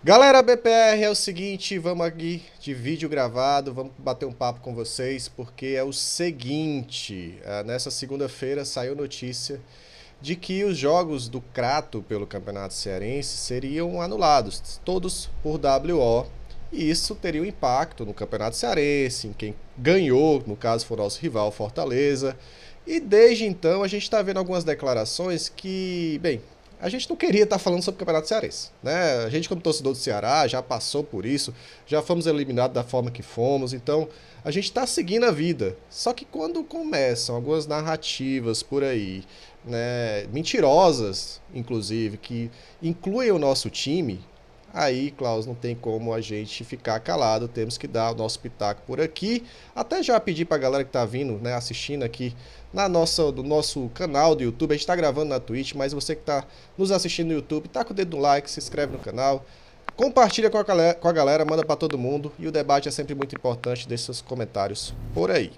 Galera, BPR é o seguinte, vamos aqui de vídeo gravado, vamos bater um papo com vocês, porque é o seguinte, nessa segunda-feira saiu notícia de que os jogos do Crato pelo Campeonato Cearense seriam anulados, todos por WO, e isso teria um impacto no Campeonato Cearense, em quem ganhou, no caso foi o nosso rival Fortaleza, e desde então a gente está vendo algumas declarações que, bem, a gente não queria estar falando sobre o Campeonato Cearense, né? A gente, como torcedor do Ceará, já passou por isso, já fomos eliminados da forma que fomos, então a gente está seguindo a vida. Só que quando começam algumas narrativas por aí, né, mentirosas, inclusive, que incluem o nosso time, aí, Klaus, não tem como a gente ficar calado, temos que dar o nosso pitaco por aqui. Até já pedir pra galera que tá vindo, né, assistindo aqui do nosso canal do YouTube, a gente tá gravando na Twitch, mas você que tá nos assistindo no YouTube, tá com o dedo no like, se inscreve no canal, compartilha com a galera, manda pra todo mundo, e o debate é sempre muito importante, deixe seus comentários por aí.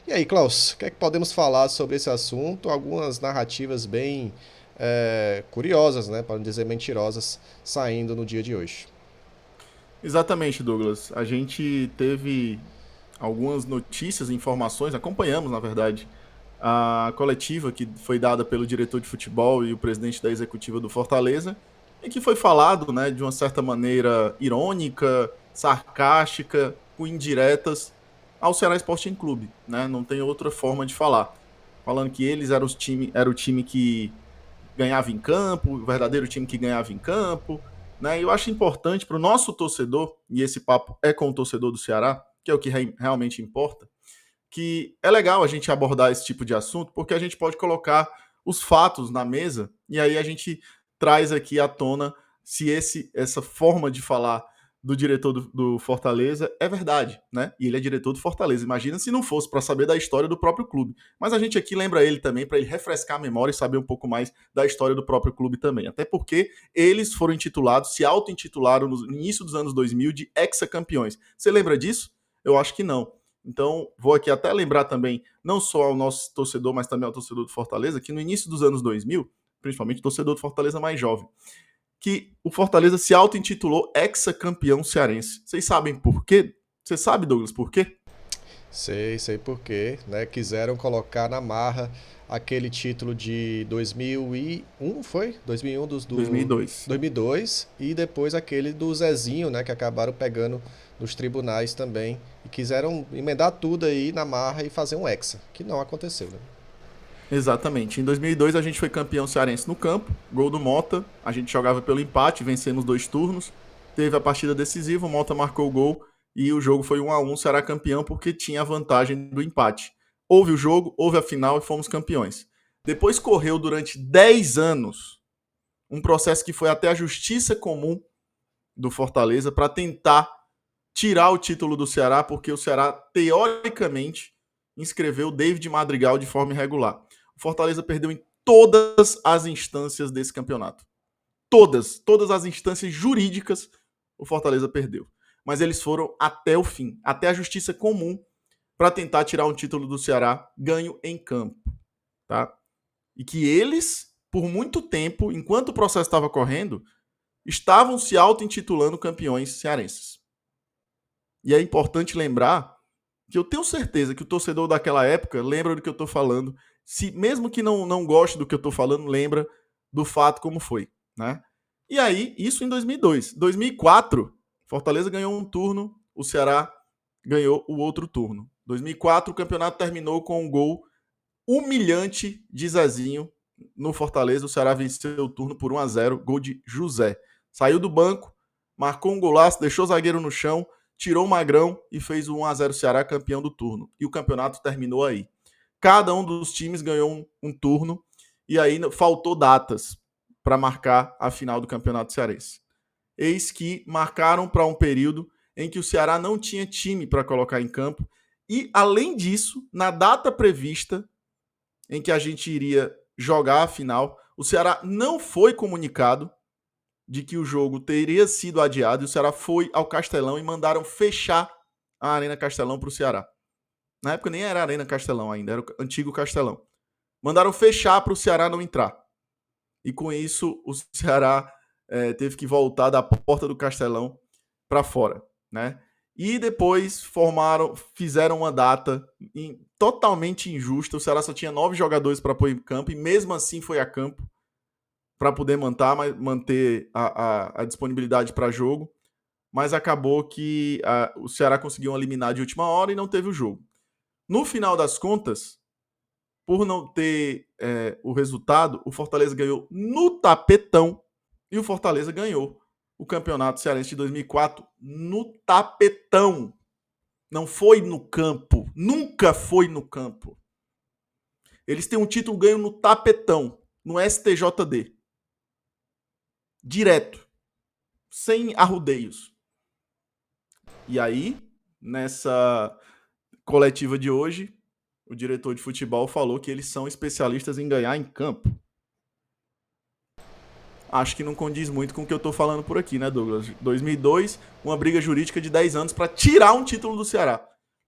E aí, Klaus, o que é que podemos falar sobre esse assunto? Algumas narrativas bem curiosas, né, para não dizer mentirosas, saindo no dia de hoje. Exatamente, Douglas. A gente teve algumas notícias, informações, acompanhamos, na verdade, a coletiva que foi dada pelo diretor de futebol e o presidente da executiva do Fortaleza, em que foi falado, né, de uma certa maneira irônica, sarcástica, com indiretas ao Ceará Sporting Clube, né? Não tem outra forma de falar. Falando que eles era o time que ganhava em campo, o verdadeiro time que ganhava em campo, né? E eu acho importante para o nosso torcedor, e esse papo é com o torcedor do Ceará, que é o que realmente importa, que é legal a gente abordar esse tipo de assunto, porque a gente pode colocar os fatos na mesa e aí a gente traz aqui à tona se essa forma de falar do diretor do Fortaleza é verdade, né? E ele é diretor do Fortaleza. Imagina se não fosse para saber da história do próprio clube. Mas a gente aqui lembra ele também para ele refrescar a memória e saber um pouco mais da história do próprio clube também. Até porque eles foram intitulados, se auto-intitularam no início dos anos 2000 de hexacampeões. Você lembra disso? Eu acho que não. Então, vou aqui até lembrar também, não só ao nosso torcedor, mas também ao torcedor do Fortaleza, que no início dos anos 2000, principalmente o torcedor do Fortaleza mais jovem, que o Fortaleza se auto-intitulou hexacampeão cearense. Vocês sabem por quê? Você sabe, Douglas, por quê? Sei por quê, né? Quiseram colocar na marra aquele título de 2001, foi? 2001 do 2002. 2002 e depois aquele do Zezinho, né? Que acabaram pegando nos tribunais também e quiseram emendar tudo aí na marra e fazer um hexa, que não aconteceu, né? Exatamente. Em 2002 a gente foi campeão cearense no campo, gol do Mota, a gente jogava pelo empate, vencemos 2 turnos, teve a partida decisiva, o Mota marcou o gol e o jogo foi 1-1, Ceará campeão porque tinha a vantagem do empate. Houve o jogo, houve a final e fomos campeões. Depois correu durante 10 anos um processo que foi até a Justiça Comum do Fortaleza para tentar tirar o título do Ceará, porque o Ceará, teoricamente, inscreveu o David Madrigal de forma irregular. O Fortaleza perdeu em todas as instâncias desse campeonato. Todas as instâncias jurídicas o Fortaleza perdeu. Mas eles foram até o fim, até a Justiça Comum, para tentar tirar um título do Ceará ganho em campo, tá? E que eles, por muito tempo, enquanto o processo estava correndo, estavam se auto-intitulando campeões cearenses. E é importante lembrar que eu tenho certeza que o torcedor daquela época lembra do que eu estou falando. Se mesmo que não goste do que eu estou falando, lembra do fato como foi, né? E aí, isso em 2002. 2004, Fortaleza ganhou um turno, o Ceará ganhou o outro turno. 2004, o campeonato terminou com um gol humilhante de Zezinho no Fortaleza. O Ceará venceu o turno por 1-0, gol de José. Saiu do banco, marcou um golaço, deixou o zagueiro no chão, tirou o Magrão e fez o 1-0 Ceará campeão do turno. E o campeonato terminou aí. Cada um dos times ganhou um turno e aí faltou datas para marcar a final do Campeonato Cearense. Eis que marcaram para um período em que o Ceará não tinha time para colocar em campo e, além disso, na data prevista em que a gente iria jogar a final, o Ceará não foi comunicado de que o jogo teria sido adiado e o Ceará foi ao Castelão e mandaram fechar a Arena Castelão para o Ceará. Na época nem era Arena Castelão ainda, era o antigo Castelão. Mandaram fechar para o Ceará não entrar. E com isso o Ceará teve que voltar da porta do Castelão para fora, né? E depois fizeram uma data totalmente injusta. O Ceará só tinha 9 jogadores para pôr em campo e mesmo assim foi a campo para poder manter a disponibilidade para jogo. Mas acabou que o Ceará conseguiu eliminar de última hora e não teve o jogo. No final das contas, por não ter o resultado, o Fortaleza ganhou no tapetão e o Fortaleza ganhou o Campeonato Cearense de 2004 no tapetão. Não foi no campo. Nunca foi no campo. Eles têm um título ganho no tapetão, no STJD. Direto. Sem arrudeios. E aí, nessa coletiva de hoje, o diretor de futebol falou que eles são especialistas em ganhar em campo. Acho que não condiz muito com o que eu tô falando por aqui, né, Douglas? 2002, uma briga jurídica de 10 anos para tirar um título do Ceará.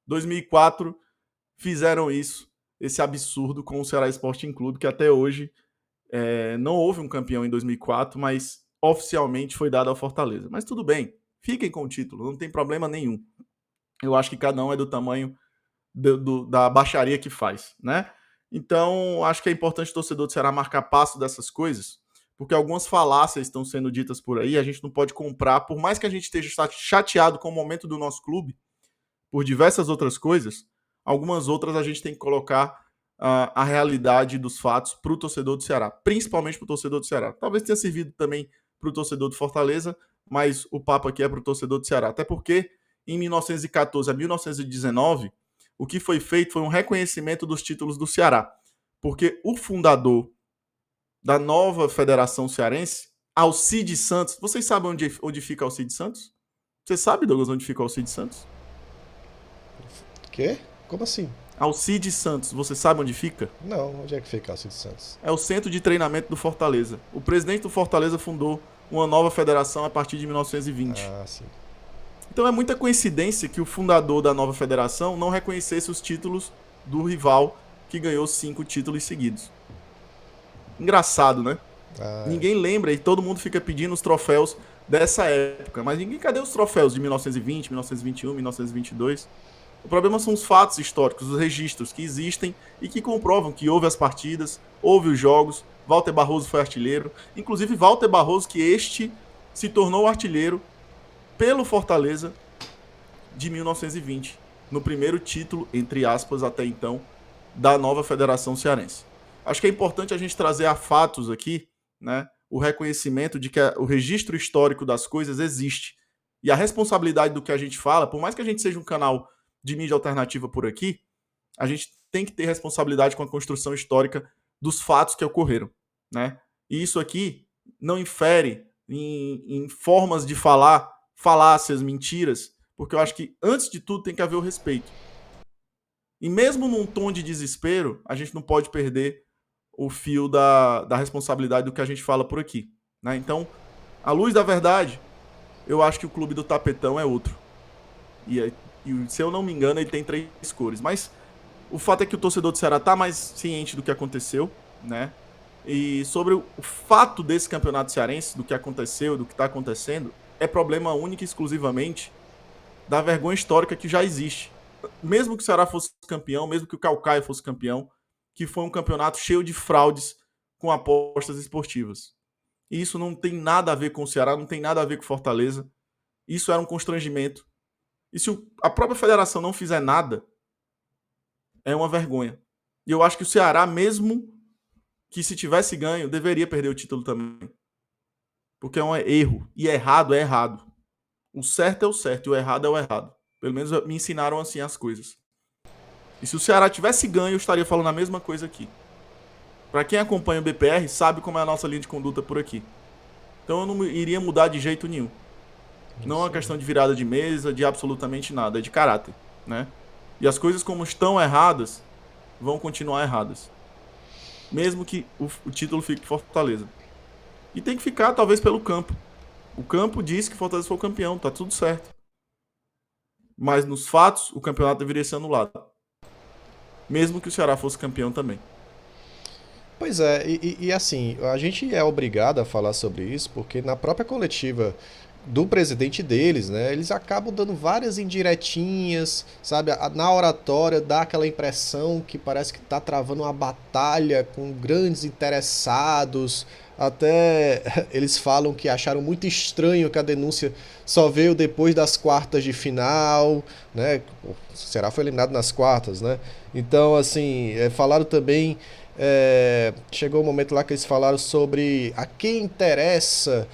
2004, fizeram isso, esse absurdo com o Ceará Sporting Clube, que até hoje não houve um campeão em 2004, mas oficialmente foi dado ao Fortaleza. Mas tudo bem, fiquem com o título, não tem problema nenhum. Eu acho que cada um é do tamanho da baixaria que faz, né? Então, acho que é importante o torcedor do Ceará marcar passo dessas coisas, porque algumas falácias estão sendo ditas por aí, a gente não pode comprar, por mais que a gente esteja chateado com o momento do nosso clube, por diversas outras coisas, algumas outras a gente tem que colocar a realidade dos fatos para o torcedor do Ceará, principalmente para o torcedor do Ceará. Talvez tenha servido também para o torcedor do Fortaleza, mas o papo aqui é para o torcedor do Ceará, até porque em 1914 a 1919, o que foi feito foi um reconhecimento dos títulos do Ceará, porque o fundador da nova Federação Cearense, Alcides Santos, vocês sabem onde fica Alcides Santos? Você sabe, Douglas, onde fica Alcides Santos? Quê? Como assim? Alcides Santos, você sabe onde fica? Não, onde é que fica Alcides Santos? É o centro de treinamento do Fortaleza. O presidente do Fortaleza fundou uma nova federação a partir de 1920. Ah, sim. Então é muita coincidência que o fundador da nova federação não reconhecesse os títulos do rival que ganhou 5 títulos seguidos. Engraçado, né? Ninguém lembra e todo mundo fica pedindo os troféus dessa época. Mas cadê os troféus de 1920, 1921, 1922? O problema são os fatos históricos, os registros que existem e que comprovam que houve as partidas, houve os jogos, Walter Barroso foi artilheiro. Inclusive Walter Barroso, que se tornou artilheiro pelo Fortaleza de 1920, no primeiro título, entre aspas, até então, da nova Federação Cearense. Acho que é importante a gente trazer a fatos aqui, né, o reconhecimento de que o registro histórico das coisas existe. E a responsabilidade do que a gente fala, por mais que a gente seja um canal de mídia alternativa por aqui, a gente tem que ter responsabilidade com a construção histórica dos fatos que ocorreram, né? E isso aqui não infere em formas de falar, falácias, mentiras, porque eu acho que, antes de tudo, tem que haver o respeito. E mesmo num tom de desespero, a gente não pode perder o fio da responsabilidade do que a gente fala por aqui, né? Então, à luz da verdade, eu acho que o clube do Tapetão é outro. E se eu não me engano, ele tem 3 cores. Mas o fato é que o torcedor do Ceará está mais ciente do que aconteceu, né? E sobre o fato desse campeonato cearense, do que aconteceu, do que está acontecendo, é problema único e exclusivamente da vergonha histórica que já existe. Mesmo que o Ceará fosse campeão, mesmo que o Caucaia fosse campeão, que foi um campeonato cheio de fraudes com apostas esportivas. E isso não tem nada a ver com o Ceará, não tem nada a ver com Fortaleza. Isso era um constrangimento. E se a própria federação não fizer nada, é uma vergonha. E eu acho que o Ceará, mesmo que se tivesse ganho, deveria perder o título também. Porque é um erro. E errado é errado. O certo é o certo e o errado é o errado. Pelo menos me ensinaram assim as coisas. E se o Ceará tivesse ganho, eu estaria falando a mesma coisa aqui. Para quem acompanha o BPR, sabe como é a nossa linha de conduta por aqui. Então eu não iria mudar de jeito nenhum. Não é uma questão de virada de mesa, de absolutamente nada. É de caráter, né? E as coisas como estão erradas, vão continuar erradas. Mesmo que o título fique por Fortaleza. E tem que ficar, talvez, pelo campo. O campo diz que Fortaleza foi o campeão, tá tudo certo. Mas nos fatos, o campeonato deveria ser anulado. Mesmo que o Ceará fosse campeão também. Pois é, e assim, a gente é obrigado a falar sobre isso porque na própria coletiva do presidente deles, né, eles acabam dando várias indiretinhas, sabe? Na oratória dá aquela impressão que parece que tá travando uma batalha com grandes interessados. Até eles falam que acharam muito estranho que a denúncia só veio depois das quartas de final, né? O Ceará foi eliminado nas quartas, né? Então, assim, falaram também chegou o momento lá que eles falaram sobre a quem interessa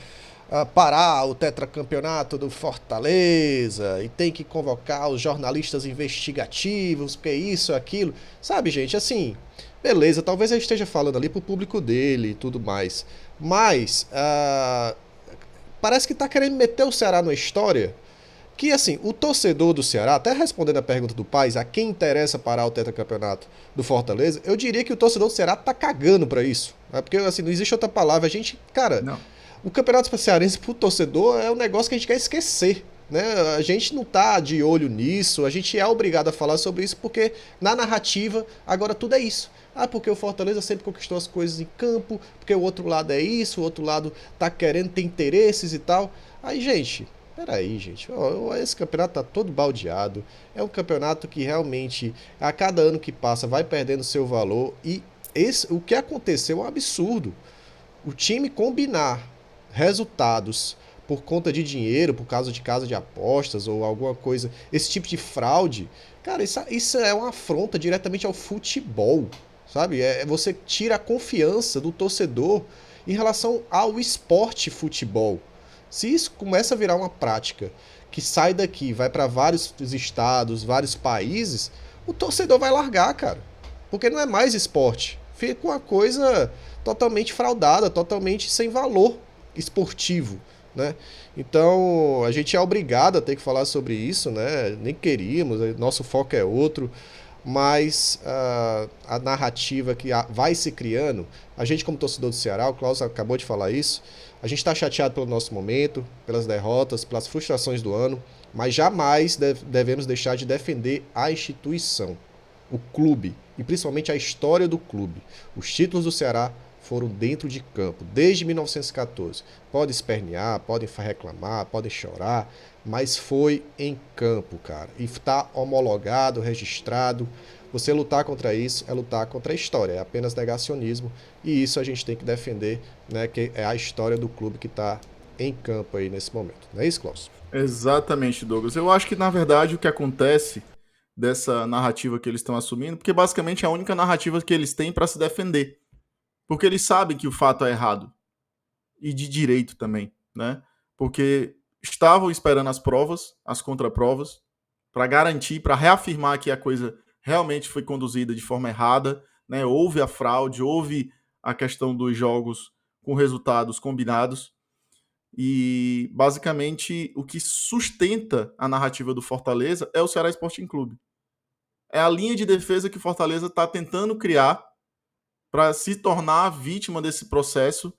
parar o tetracampeonato do Fortaleza e tem que convocar os jornalistas investigativos, porque isso, aquilo. Sabe, gente, assim, beleza, talvez eu esteja falando ali pro público dele e tudo mais, mas parece que tá querendo meter o Ceará na história que assim, o torcedor do Ceará, até respondendo a pergunta do Paz, a quem interessa parar o tetracampeonato do Fortaleza, eu diria que o torcedor do Ceará tá cagando pra isso. Né? Porque assim, não existe outra palavra. A gente, cara, Não. o Campeonato Cearense pro torcedor é um negócio que a gente quer esquecer. Né? A gente não tá de olho nisso, a gente é obrigado a falar sobre isso porque na narrativa agora tudo é isso. Ah, porque o Fortaleza sempre conquistou as coisas em campo, porque o outro lado é isso, o outro lado tá querendo ter interesses e tal. Aí, gente, peraí, gente. Esse campeonato tá todo baldeado. É um campeonato que realmente, a cada ano que passa, vai perdendo seu valor. E o que aconteceu é um absurdo. O time combinar resultados por conta de dinheiro, por causa de casa de apostas ou alguma coisa, esse tipo de fraude, cara, isso é uma afronta diretamente ao futebol, sabe? Você tira a confiança do torcedor em relação ao esporte futebol. Se isso começa a virar uma prática que sai daqui, vai para vários estados, vários países, o torcedor vai largar, cara. Porque não é mais esporte. Fica uma coisa totalmente fraudada, totalmente sem valor esportivo, né? Então, a gente é obrigado a ter que falar sobre isso, né? Nem queríamos, nosso foco é outro, mas a narrativa que vai se criando, a gente como torcedor do Ceará, o Klaus acabou de falar isso, a gente está chateado pelo nosso momento, pelas derrotas, pelas frustrações do ano, mas jamais devemos deixar de defender a instituição, o clube, e principalmente a história do clube. Os títulos do Ceará foram dentro de campo, desde 1914. Podem espernear, podem reclamar, podem chorar, mas foi em campo, cara. E está homologado, registrado. Você lutar contra isso é lutar contra a história, é apenas negacionismo. E isso a gente tem que defender, né? Que é a história do clube que está em campo aí nesse momento. Não é isso, Klaus? Exatamente, Douglas. Eu acho que, na verdade, o que acontece dessa narrativa que eles estão assumindo, porque basicamente é a única narrativa que eles têm para se defender. Porque eles sabem que o fato é errado. E de direito também, né? Porque estavam esperando as provas, as contraprovas, para garantir, para reafirmar que a coisa realmente foi conduzida de forma errada, né? Houve a fraude, houve a questão dos jogos com resultados combinados. E basicamente o que sustenta a narrativa do Fortaleza é o Ceará Sporting Clube. É a linha de defesa que o Fortaleza está tentando criar para se tornar vítima desse processo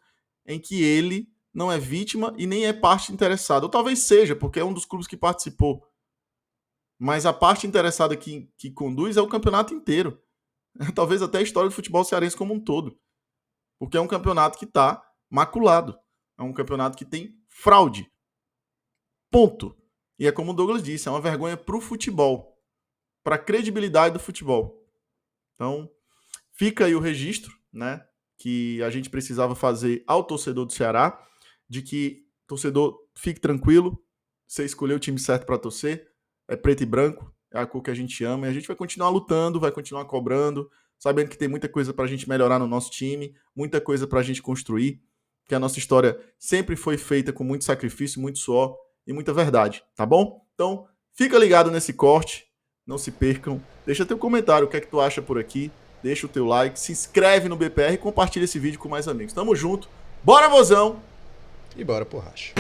em que ele não é vítima e nem é parte interessada. Ou talvez seja, porque é um dos clubes que participou. Mas a parte interessada que conduz é o campeonato inteiro. Talvez até a história do futebol cearense como um todo. Porque é um campeonato que está maculado. É um campeonato que tem fraude. Ponto. E é como o Douglas disse, é uma vergonha para o futebol. Para a credibilidade do futebol. Então, fica aí o registro, né? Que a gente precisava fazer ao torcedor do Ceará, de que torcedor fique tranquilo, você escolheu o time certo para torcer, é preto e branco, é a cor que a gente ama, e a gente vai continuar lutando, vai continuar cobrando, sabendo que tem muita coisa para a gente melhorar no nosso time, muita coisa para a gente construir, que a nossa história sempre foi feita com muito sacrifício, muito suor e muita verdade, tá bom? Então, fica ligado nesse corte, não se percam, deixa teu comentário, o que é que tu acha por aqui, deixa o teu like, se inscreve no BPR e compartilha esse vídeo com mais amigos. Tamo junto, bora, mozão! E bora pro racha.